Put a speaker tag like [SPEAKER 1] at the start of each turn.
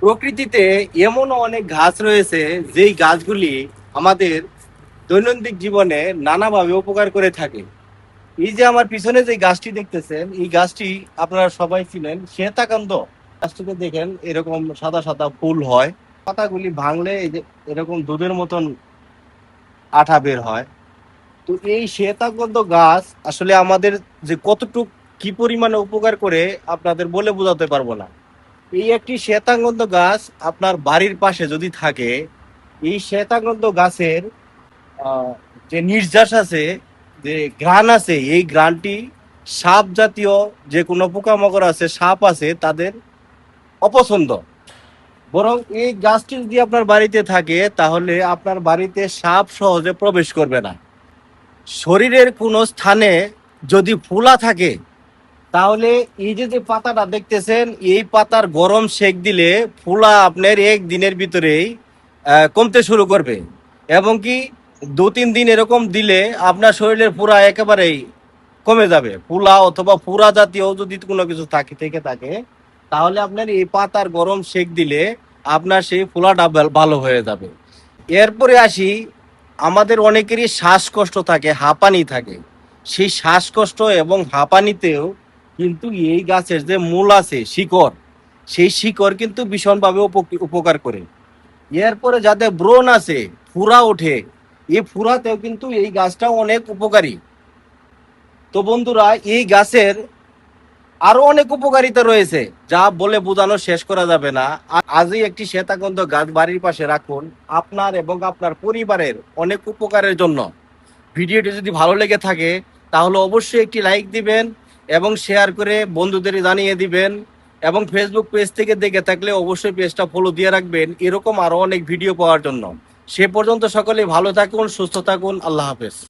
[SPEAKER 1] প্রকৃতিতে এমন অনেক গাছ রয়েছে যেই গাছগুলি আমাদের দৈনন্দিন জীবনে নানাভাবে উপকার করে থাকে। এই যে আমার পিছনে যে গাছটি দেখতেছেন, এই গাছটি আপনারা সবাই চিনেন, শ্বেতাকান্ত। গাছটিতে দেখেন এরকম সাদা সাদা ফুল হয়, পাতাগুলি ভাঙলে এই যে এরকম দুধের মতন আঠা বের হয়। তো এই শ্বেতাকান্ত গাছ আসলে আমাদের যে কতটুক কি পরিমাণে উপকার করে আপনাদের বলে বোঝাতে পারবো না। এই একটি শ্বেতাঙ্গন্ধ গাছ আপনার বাড়ির পাশে যদি থাকে, এই শ্বেতাঙ্গন্ধ গাছের আহ, যে নির্যাস আছে, যে ঘ্রাণ আছে, এই ঘ্রাণটি সাপ জাতীয় যে কোনো পোকামাকড় আছে, সাপ আছে, তাদের অপছন্দ। বরং এই গাছটি যদি আপনার বাড়িতে থাকে তাহলে আপনার বাড়িতে সাপ সহজে প্রবেশ করবে না। শরীরের কোনো স্থানে যদি ফোলা থাকে তাহলে এই যে যে পাতাটা দেখতেছেন, এই পাতার গরম সেক দিলে ফুলা আপনার একদিনের ভিতরেই কমতে শুরু করবে। এবং কি 2-3 দিন এরকম দিলে আপনার শরীরের পুরা একেবারেই কমে যাবে। ফুলা অথবা পুরা জাতীয় যদি কোনো কিছু থেকে থাকে, তাহলে আপনার এই পাতার গরম সেক দিলে আপনার সেই ফুলাটা ভালো হয়ে যাবে। এরপরে আসি, আমাদের অনেকেরই শ্বাসকষ্ট থাকে, হাঁপানি থাকে। সেই শ্বাসকষ্ট এবং হাঁপানিতেও কিন্তু এই গাছের যে মূল আছে, শিকড়, সেই শিকড় কিন্তু ভীষণভাবে উপকার করে। এরপরে যাদের ব্রণ আছে, ফুরা ওঠে, এই ফুরাতেও কিন্তু এই গাছটা অনেক উপকারী। তো বন্ধুরা, এই গাছের আরো অনেক উপকারিতা রয়েছে, যা বলে বোঝানো শেষ করা যাবে না। আজই একটি শ্বেতাগন্ধ গাছ বাড়ির পাশে রাখুন, আপনার এবং আপনার পরিবারের অনেক উপকারের জন্য। ভিডিওটি যদি ভালো লেগে থাকে তাহলে অবশ্যই একটি লাইক দিবেন এবং শেয়ার করে বন্ধুদের জানিয়ে দিবেন। এবং ফেসবুক পেজ থেকে দেখে থাকলে অবশ্যই পেজটা ফলো দিয়ে রাখবেন এরকম আরো অনেক ভিডিও পাওয়ার জন্য। সে পর্যন্ত সকলেই ভালো থাকুন, সুস্থ থাকুন। আল্লাহ হাফেজ।